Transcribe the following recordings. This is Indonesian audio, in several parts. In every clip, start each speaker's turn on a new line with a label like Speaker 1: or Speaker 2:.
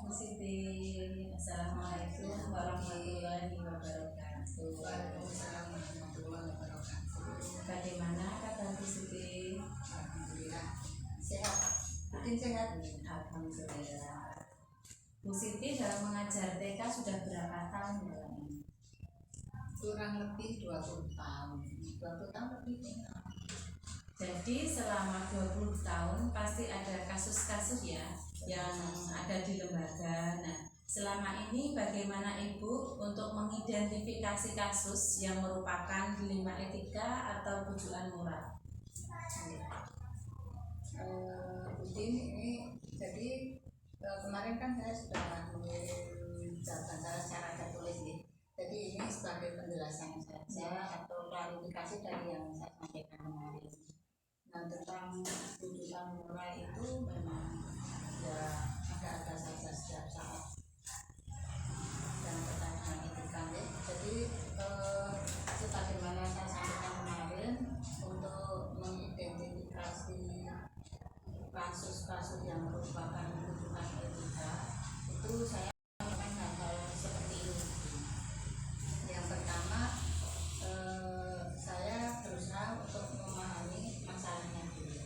Speaker 1: Bu Siti, Assalamualaikum warahmatullahi wabarakatuh.
Speaker 2: Waalaikumsalam warahmatullahi wabarakatuh.
Speaker 1: Bagaimana kabar Bu Siti?
Speaker 2: Alhamdulillah sehat. Mungkin sehat.
Speaker 1: Alhamdulillah. Bu Siti dalam mengajar TK sudah berapa tahun dalam ini?
Speaker 2: Kurang lebih 20 tahun. 20 tahun lebih.
Speaker 1: Jadi selama 20 tahun pasti ada kasus-kasus ya yang ada di lembaga. Nah, selama ini bagaimana Ibu untuk mengidentifikasi kasus yang merupakan dilema etika atau tujuan moral?
Speaker 2: Budin ini jadi kemarin kan saya sudah mengirim jawaban saya secara tertulis nih. Jadi ini sebagai penjelasan saja atau klarifikasi dari yang saya sampaikan kemarin. Nah, tentang tujuan moral itu memang ya ada saja setiap saat dan pertanyaan etika. Jadi sebagaimana saya sampaikan kemarin, untuk mengidentifikasi kasus-kasus yang merupakan tujuan etika itu saya melakukan hal-hal seperti ini. Yang pertama, saya berusaha untuk memahami masalahnya dulu.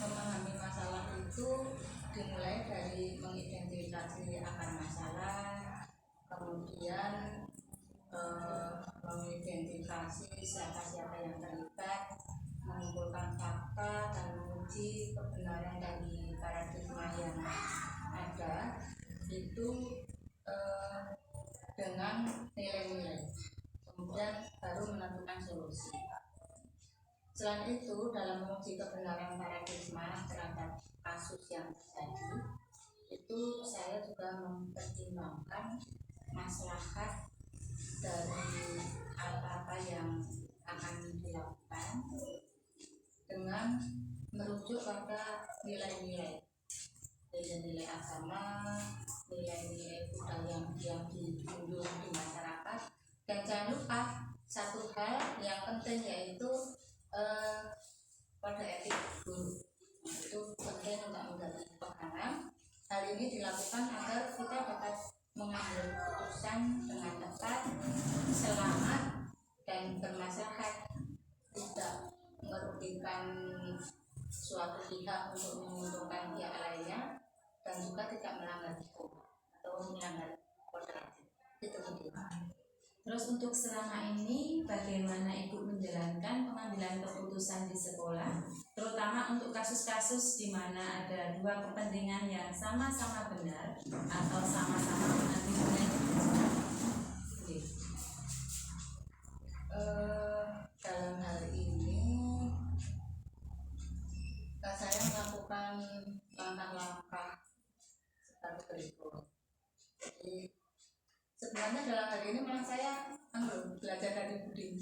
Speaker 2: Memahami masalah itu dimulai dari mengidentifikasi akar masalah, kemudian mengidentifikasi siapa-siapa yang terlibat, mengumpulkan fakta dan menguji kebenaran dari paradigma yang ada itu dengan nilai-nilai, kemudian baru menentukan solusi. Selain itu, dalam menguji kebenaran paradigma terhadap kasus yang terjadi, itu saya juga mempertimbangkan maslahat dari apa-apa yang akan dilakukan dengan merujuk pada nilai-nilai agama, nilai-nilai budaya yang dijunjung di masyarakat. Dan jangan lupa satu hal yang penting, yaitu kode etik guru. Itu penting untuk menjadi pegangan. Hal ini dilakukan agar kita dapat mengambil keputusan dengan tepat, selamat, dan bermaslahat, tidak merugikan suatu pihak untuk menguntungkan pihak lainnya, dan juga tidak melanggar hukum atau melanggar kode etik. Itu penting.
Speaker 1: Terus untuk selama ini bagaimana Ibu menjalankan pengambilan keputusan di sekolah, terutama untuk kasus-kasus di mana ada dua kepentingan yang sama-sama benar atau sama-sama mengambil nilai kebijakan?
Speaker 2: Dalam hal ini saya melakukan langkah-langkah seperti berikut. Jadi sebenarnya dalam hal ini malah saya belajar dari Budin.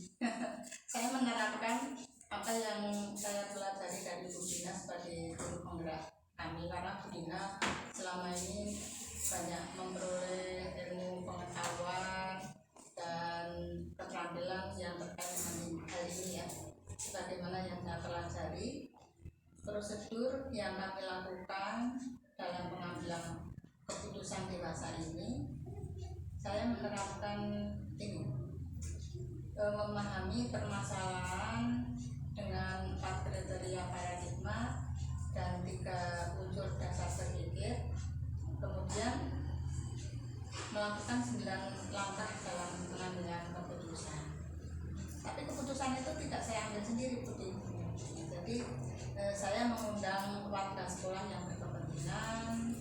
Speaker 2: Saya menerapkan apa yang saya pelajari dari Budina sebagai guru penggerak kami, karena Budina selama ini banyak memperoleh ilmu pengetahuan dan keterampilan yang terkait dengan hal ini ya. Sebagaimana yang saya pelajari, prosedur yang kami lakukan dalam pengambilan keputusan dewasa ini, saya menerapkan ini, memahami permasalahan dengan 4 kriteria paradigma dan 3 unsur dasar berpikir, kemudian melakukan 9 langkah dalam pengambilan keputusan. Tapi keputusan itu tidak saya ambil sendiri, Putih. Jadi saya mengundang warga sekolah yang berkepentingan,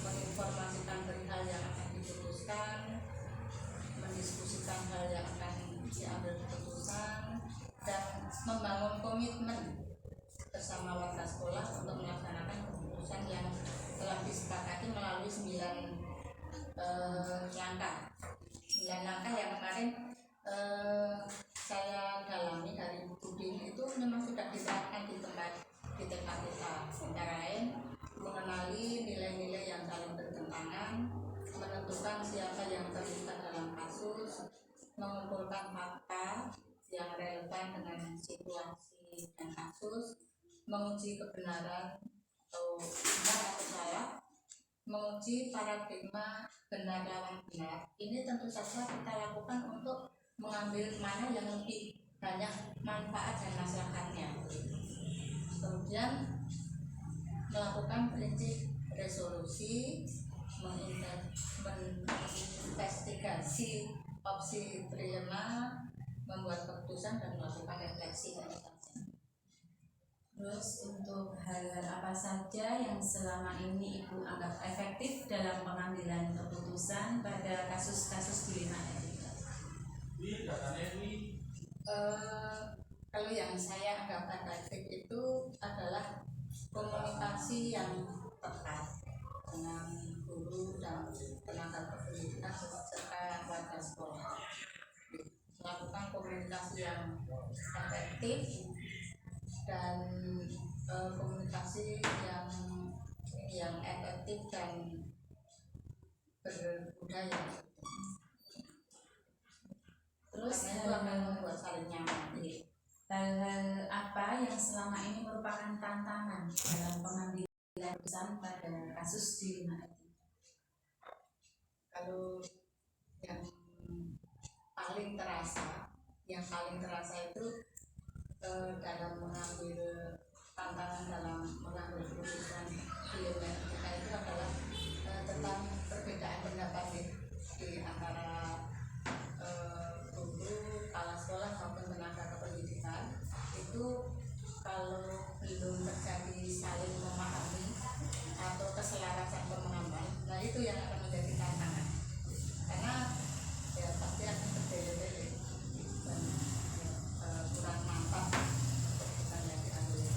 Speaker 2: menginformasikan perihal yang akan diputuskan, mendiskusikan hal yang akan diambil keputusan, dan membangun komitmen bersama warga sekolah untuk melaksanakan keputusan yang telah disepakati melalui 9 langkah. 9 langkah yang kemarin saya dalami dari Budin itu memang sudah diterapkan di tempat di TK kita. Antara lain mengenali nilai-nilai yang saling bertentangan, menentukan siapa yang terlibat dalam kasus, mengumpulkan fakta yang relevan dengan situasi dan kasus, menguji kebenaran atau benar atau salah, menguji paradigma benar lawan benar. Ini tentu saja kita lakukan untuk mengambil mana yang lebih banyak manfaat dan maslahatnya. Kemudian melakukan prinsip resolusi, menginvestigasi opsi dilema, membuat keputusan dan melakukan refleksi dan refleksi.
Speaker 1: Terus untuk hal-hal apa saja yang selama ini Ibu anggap efektif dalam pengambilan keputusan pada kasus-kasus dilema etika?
Speaker 2: Kalau yang saya anggap efektif itu adalah komunikasi yang tepat dengan guru dan tenaga pendidikan serta warga sekolah. Melakukan komunikasi yang efektif dan komunikasi yang efektif dan berbudaya.
Speaker 1: Terus
Speaker 2: itu akan membuat saling nyaman.
Speaker 1: Hal-hal apa yang selama ini merupakan tantangan dalam pengambilan keputusan pada kasus dilema etika?
Speaker 2: Kalau yang paling terasa itu dalam mengambil tantangan dalam mengambil keputusan dilema etika itu adalah tentang perbedaan pendapat di antara guru, kepala sekolah maupun tenaga kependidikan. Itu kalau belum terjadi saling memahami atau keselarasan pemahaman, nah itu yang akan menjadi tantangan, karena ya pasti akan berbeda-beda dan kurang mantap keputusan yang diambil.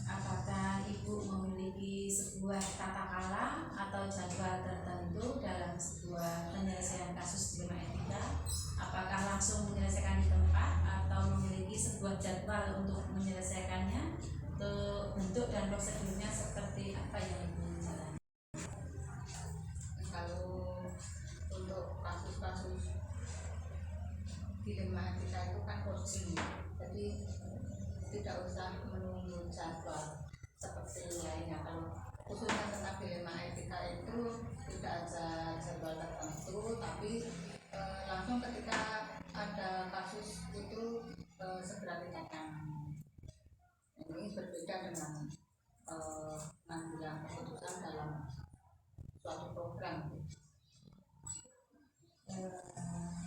Speaker 1: Apakah Ibu memiliki sebuah tata cara atau jadwal tertentu dalam sebuah penyelesaian kasus dilema etika? Apakah langsung menyelesaikan di tempat atau memiliki sebuah jadwal untuk menyelesaikannya? Untuk bentuk dan prosedurnya seperti apa yang Ibu jalani?
Speaker 2: Kalau untuk kasus-kasus dilema etika itu kan urgent, jadi tidak usah menunggu jadwal seperti lainnya. Kalau khususnya tentang dilema etika itu tidak ada jadwal tertentu, tapi langsung ketika ada kasus itu segera kita tangani. Ini berbeda dengan mengambil keputusan dalam suatu program.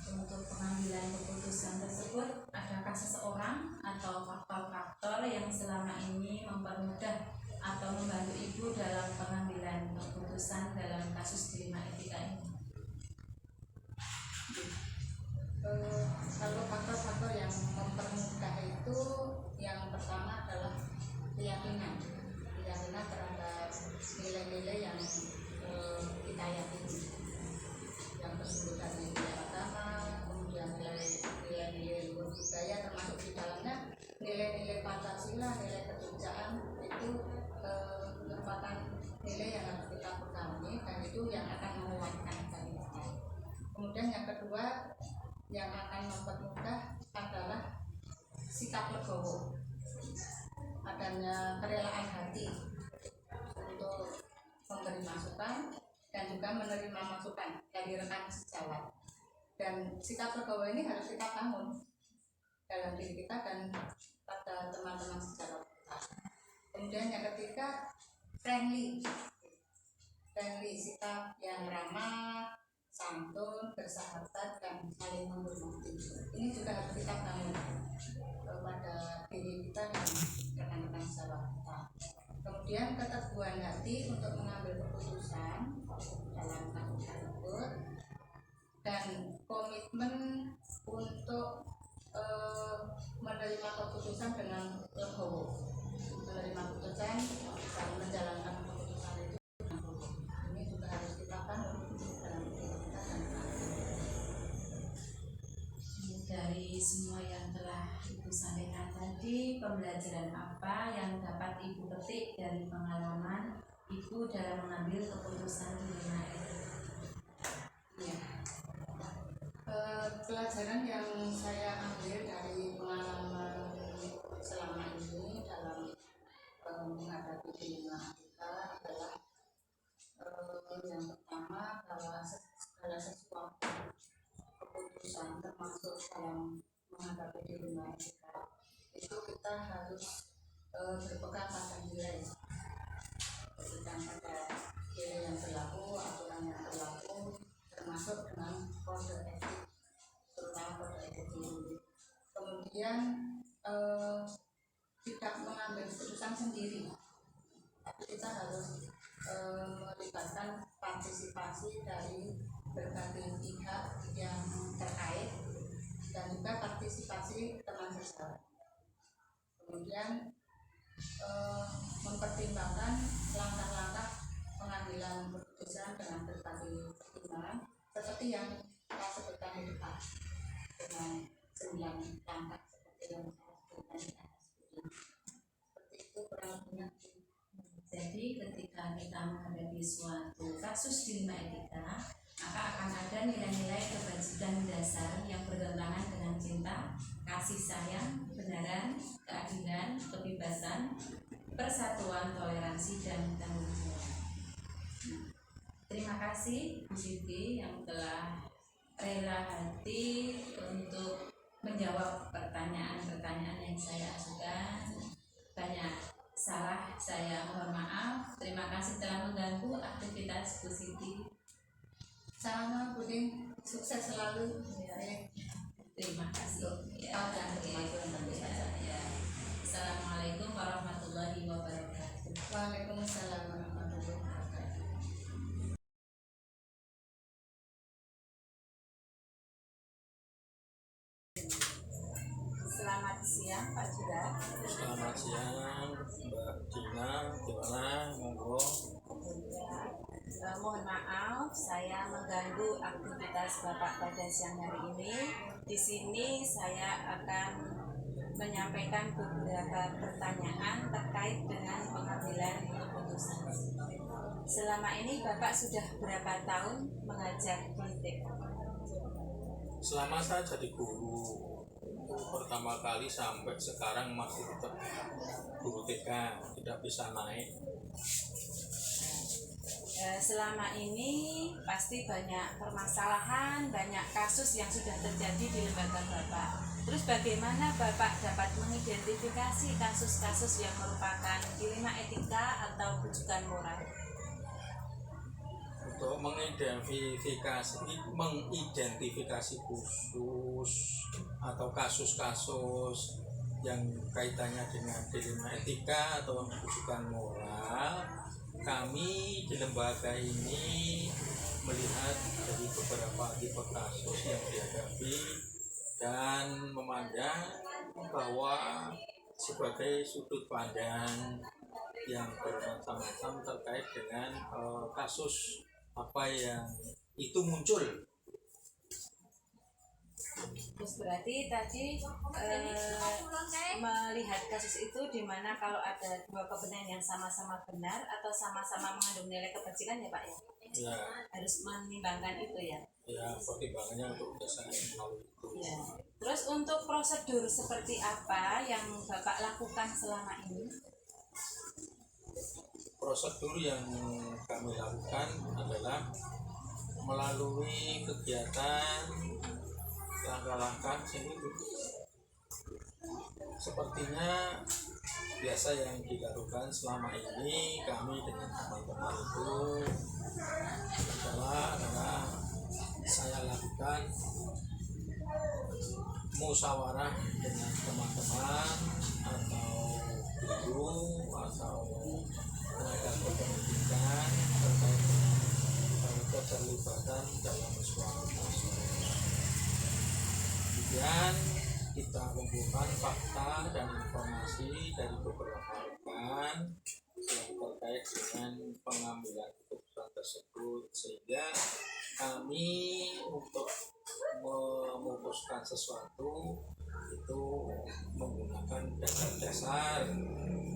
Speaker 1: Untuk pengambilan keputusan tersebut, adakah seseorang atau faktor-faktor yang selama ini mempermudah atau membantu Ibu dalam pengambilan keputusan dalam kasus dilema etika ini?
Speaker 2: Kalau faktor-faktor yang mempermudah itu, yang pertama adalah keyakinan terhadap nilai-nilai yang kita yakini, yang tersebut dari nilai agama, kemudian nilai-nilai luhur budaya, termasuk di dalamnya nilai-nilai Pancasila, nilai kebijakan itu merupakan nilai yang harus kita pegangi, dan itu yang akan menguatkan kita. Kemudian yang kedua yang akan mempermudah adalah sikap legowo, adanya kerelaan hati untuk memberi masukan dan juga menerima masukan dari rekan sejawat. Dan sikap legowo ini harus kita bangun dalam diri kita dan pada teman-teman sejawat kita. Kemudian yang ketiga, friendly, sikap yang ramah, santun, bersahabat, dan saling menghormati. Ini juga harus kita bangun kepada diri kita dan rekan-rekan sejawat kita. Kemudian keteguhan hati untuk mengambil keputusan dalam kasus tersebut, dan komitmen untuk menerima keputusan dengan legowo, menerima keputusan dan menjalankan keputusan itu dengan legowo. Ini juga harus kita bangun dalam diri kita dan
Speaker 1: dari semua yang telah Ibu sampaikan tadi, pembelajaran apa yang dapat Ibu petik dari pengalaman Ibu dalam mengambil keputusan dilema etika?
Speaker 2: ya. Pelajaran yang saya ambil dari pengalaman selama ini dalam menghadapi dilema etika menghadapi di rumah kita itu kita harus berpegang pada nilai, berpegang pada nilai yang berlaku, aturan yang berlaku, termasuk dengan kode etik, terutama kode etik diri. Kemudian tidak mengambil keputusan sendiri, tapi kita harus melibatkan partisipasi dari berbagai pihak yang terkait dan juga partisipasi teman sejawat. Kemudian mempertimbangkan langkah-langkah pengambilan keputusan dengan berbagai pertimbangan seperti yang kita sebutkan di depan dengan 9 langkah seperti yang saya sebutkan di atas. Seperti itu kurang lebihnya.
Speaker 1: Jadi ketika kita menghadapi suatu kasus dilema etika, maka akan ada nilai-nilai kebajikan dasar yang bertentangan dengan cinta, kasih sayang, kebenaran, keadilan, kebebasan, persatuan, toleransi, dan tanggung jawab. Terima kasih Bu Siti yang telah rela hati untuk menjawab pertanyaan-pertanyaan yang saya ajukan. Banyak salah, saya mohon maaf. Terima kasih telah mengganggu aktivitas Bu Siti.
Speaker 2: Sama Budin, sukses selalu.
Speaker 1: Terima kasih.
Speaker 2: Ya,
Speaker 1: Ya. Assalamualaikum warahmatullahi wabarakatuh.
Speaker 2: Waalaikumsalam warahmatullahi wabarakatuh.
Speaker 1: Selamat siang Pak Jura.
Speaker 3: Selamat siang Mbak Dina, gimana? Monggo.
Speaker 1: Mohon maaf saya mengganggu aktivitas Bapak pada siang hari ini. Di sini saya akan menyampaikan beberapa pertanyaan terkait dengan pengambilan keputusan. Selama ini Bapak sudah berapa tahun mengajar politik?
Speaker 3: Selama saya jadi guru pertama kali sampai sekarang masih tetap guru TK, tidak bisa naik.
Speaker 1: Selama ini pasti banyak permasalahan, banyak kasus yang sudah terjadi di lembaga Bapak. Terus bagaimana Bapak dapat mengidentifikasi kasus-kasus yang merupakan dilema etika atau rujukan moral?
Speaker 3: Untuk mengidentifikasi khusus atau kasus-kasus yang kaitannya dengan dilema etika atau rujukan moral, kami di lembaga ini melihat dari beberapa tipe kasus yang dihadapi dan memandang bahwa sebagai sudut pandang yang bermacam-macam terkait dengan kasus apa yang itu muncul.
Speaker 1: Terus berarti tadi melihat kasus itu di mana kalau ada dua kebenaran yang sama-sama benar atau sama-sama mengandung nilai kebajikan ya Pak ya?
Speaker 3: Ya,
Speaker 1: Harus menimbangkan itu ya.
Speaker 3: ya pertimbangannya untuk berdasarkan melalui itu.
Speaker 1: Ya. Terus untuk prosedur seperti apa yang Bapak lakukan selama ini?
Speaker 3: Prosedur yang kami lakukan adalah melalui kegiatan langkah-langkah sepertinya biasa yang dilakukan selama ini kami dengan teman-teman itu adalah saya lakukan musyawarah dengan teman-teman atau guru atau tenaga kependidikan terkait dengan keterlibatan dalam suatu kasus. Kemudian kita kumpulkan fakta dan informasi dari beberapa rekan yang terkait dengan pengambilan keputusan tersebut, sehingga kami untuk memutuskan sesuatu itu menggunakan dasar-dasar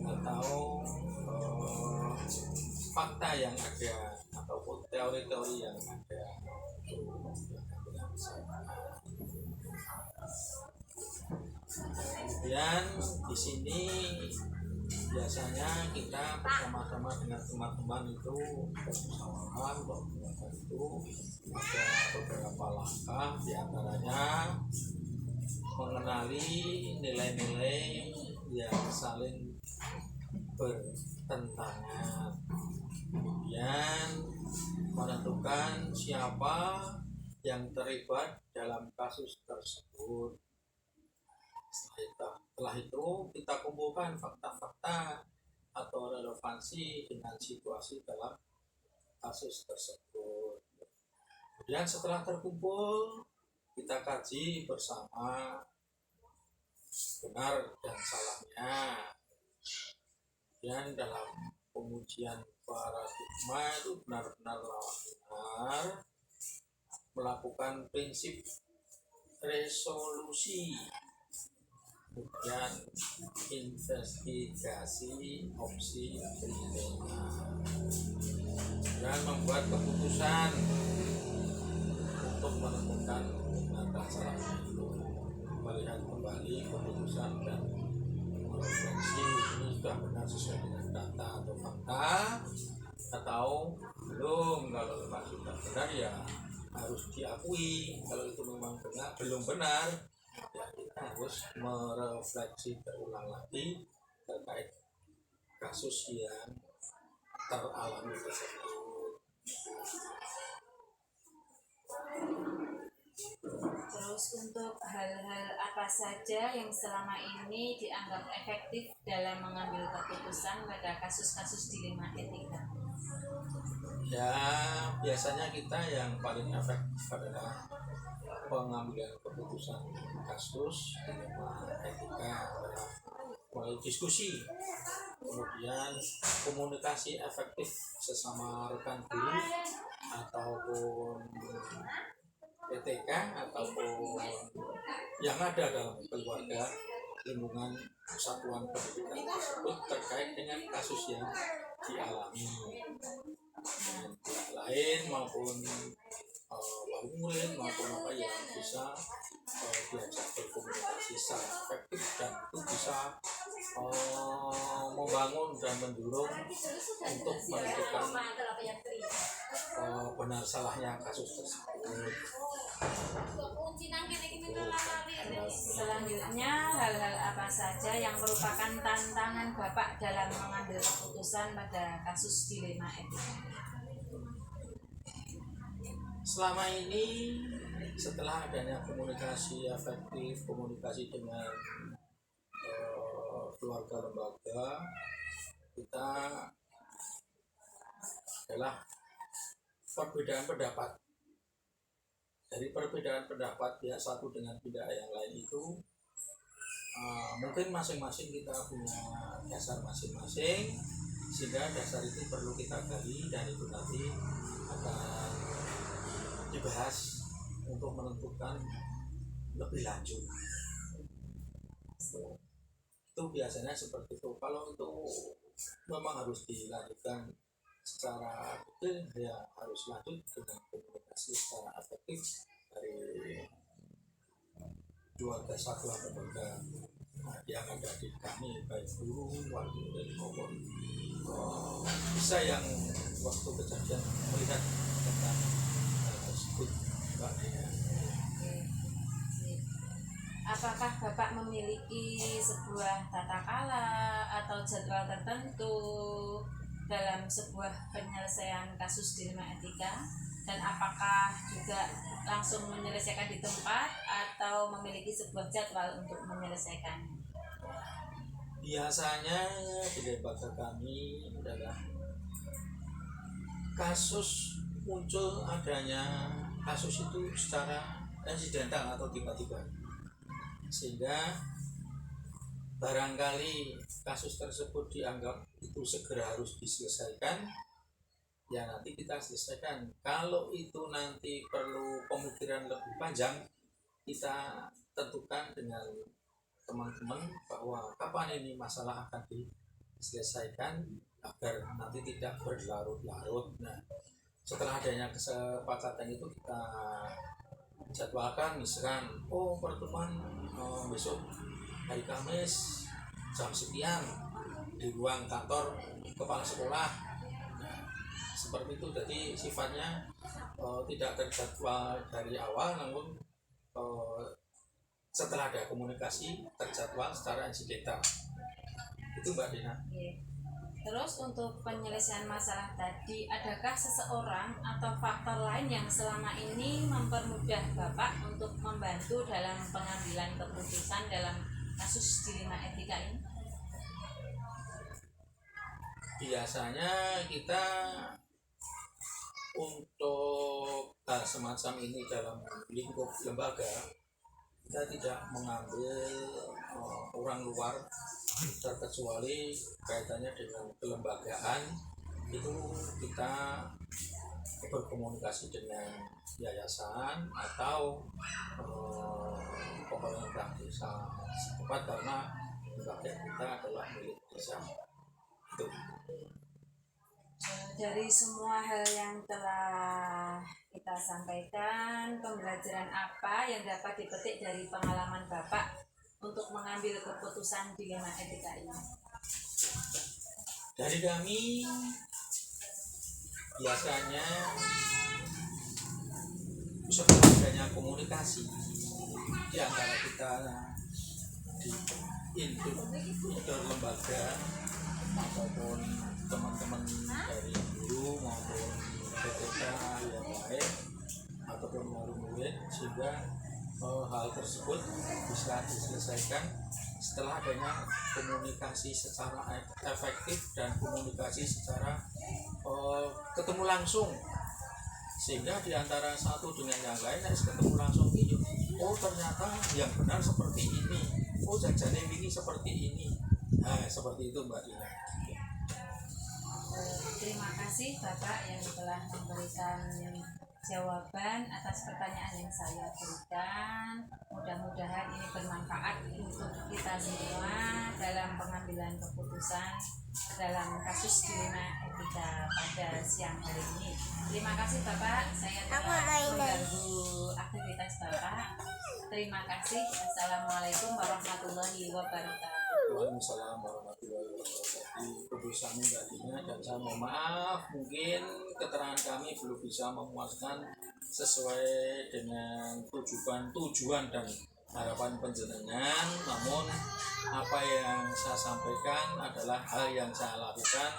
Speaker 3: atau fakta yang ada ataupun teori-teori yang ada. Kemudian di sini biasanya kita bersama-sama dengan teman-teman itu bermusyawarah bahwa itu ada beberapa langkah, diantaranya mengenali nilai-nilai yang saling bertentangan, kemudian menentukan siapa yang terlibat dalam kasus tersebut. Setelah itu kita kumpulkan fakta-fakta atau relevansi dengan situasi dalam kasus tersebut. Kemudian setelah terkumpul, kita kaji bersama benar dan salahnya. Dan dalam pengujian paradigma itu benar-benar benar melakukan prinsip resolusi, kemudian investigasi opsi dilema, dan membuat keputusan untuk menentukan benar dan salahnya itu, melihat kembali keputusan dan refleksi ini sudah benar sesuai dengan data atau fakta atau belum. Kalau memang sudah benar ya harus diakui, kalau itu memang benar belum benar ya kita harus merefleksi berulang lagi terkait kasus yang teralami tersebut.
Speaker 1: Terus untuk hal-hal apa saja yang selama ini dianggap efektif dalam mengambil keputusan pada kasus-kasus dilema etika?
Speaker 3: Ya biasanya kita yang paling efektif adalah pengambilan keputusan kasus dilema etika adalah mulai diskusi, kemudian komunikasi efektif sesama rekan guru ataupun PTK ataupun yang ada dalam keluarga lingkungan satuan pendidikan tersebut terkait dengan kasus yang dialami. Dengan pihak lain maupun wali murid maupun apa yang bisa diajak berkomunikasi secara efektif, dan itu bisa membangun dan mendorong untuk menentukan benar salahnya kasus tersebut.
Speaker 1: Selanjutnya, hal-hal apa saja yang merupakan tantangan Bapak dalam mengambil keputusan pada kasus dilema etika?
Speaker 3: Selama ini setelah adanya komunikasi efektif, komunikasi dengan keluarga lembaga, kita adalah perbedaan pendapat. Dari perbedaan pendapat pihak satu dengan pihak yang lain itu mungkin masing-masing kita punya dasar masing-masing, sehingga dasar itu perlu kita gali dan itu nanti akan dibahas untuk menentukan lebih lanjut. Itu biasanya seperti itu. Kalau itu memang harus dilanjutkan secara detail, ya harus lanjut dengan komunikasi secara efektif dari keluarga satuan lembaga yang ada di kami, baik guru, wali murid maupun bisa yang waktu kejadian melihat tentang tersebut.
Speaker 1: Apakah Bapak memiliki sebuah tata kala atau jadwal tertentu dalam sebuah penyelesaian kasus dilema etika, dan apakah juga langsung menyelesaikan di tempat atau memiliki sebuah jadwal untuk menyelesaikannya?
Speaker 3: Biasanya di lembaga kami adalah kasus muncul adanya kasus itu secara insidental atau tiba-tiba, sehingga barangkali kasus tersebut dianggap itu segera harus diselesaikan, ya nanti kita selesaikan. Kalau itu nanti perlu pemikiran lebih panjang, kita tentukan dengan teman-teman bahwa kapan ini masalah akan diselesaikan agar nanti tidak berlarut-larut. Nah, setelah adanya kesepakatan itu kita jadwalkan, misalkan pertemuan besok hari Kamis jam sekian di ruang kantor kepala sekolah. Nah, seperti itu. Jadi sifatnya tidak terjadwal dari awal, namun setelah ada komunikasi terjadwal secara insidental. Itu Mbak Dina.
Speaker 1: Terus untuk penyelesaian masalah tadi, adakah seseorang atau faktor lain yang selama ini mempermudah Bapak untuk membantu dalam pengambilan keputusan dalam kasus dilema etika ini?
Speaker 3: Biasanya kita untuk hal semacam ini dalam lingkup lembaga, kita tidak mengambil orang luar, terkecuali kaitannya dengan kelembagaan. Itu kita berkomunikasi dengan yayasan atau pemerintah desa setempat, karena lembaga kita adalah milik desa. Itu.
Speaker 1: Dari semua hal yang telah kita sampaikan, pembelajaran apa yang dapat dipetik dari pengalaman Bapak untuk mengambil keputusan dilema etika ini?
Speaker 3: Dari kami biasanya setelah adanya komunikasi di antara kita di inter lembaga ataupun teman-teman dari guru maupun PTK yang lain ataupun murid, sehingga hal tersebut bisa diselesaikan setelah adanya komunikasi secara efektif dan komunikasi secara ketemu langsung, sehingga di antara satu dengan yang lain harus ketemu langsung ini. Oh ternyata yang benar seperti ini, oh jajane ini seperti ini. Nah seperti itu Mbak Dina.
Speaker 1: Terima kasih Bapak yang telah memberikan jawaban atas pertanyaan yang saya berikan. Mudah-mudahan ini bermanfaat untuk kita semua dalam pengambilan keputusan dalam kasus dilema etika pada siang hari ini. Terima kasih Bapak, saya telah mengganggu aktivitas Bapak. Terima kasih. Assalamualaikum warahmatullahi wabarakatuh.
Speaker 3: Waalaikumsalam warahmatullahi wabarakatuh. Kebutuhan Mbak Dina, dan saya mohon maaf mungkin keterangan kami belum bisa memuaskan sesuai dengan tujuan dan harapan penjenengan. Namun apa yang saya sampaikan adalah hal yang saya lakukan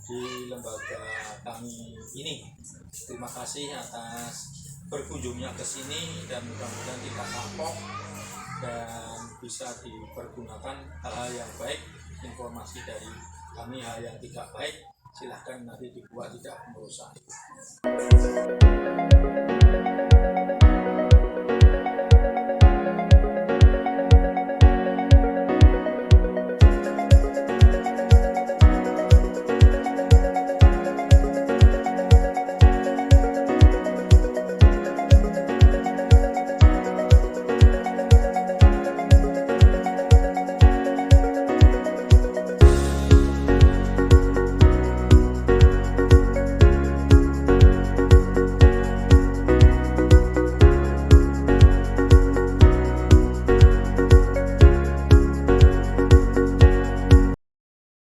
Speaker 3: di lembaga kami ini. Terima kasih atas berkunjungnya ke sini, dan mudah-mudahan tidak kapok dan bisa dipergunakan hal-hal yang baik. Informasi dari kami hal yang tidak baik silahkan nanti dibuat tidak merusak.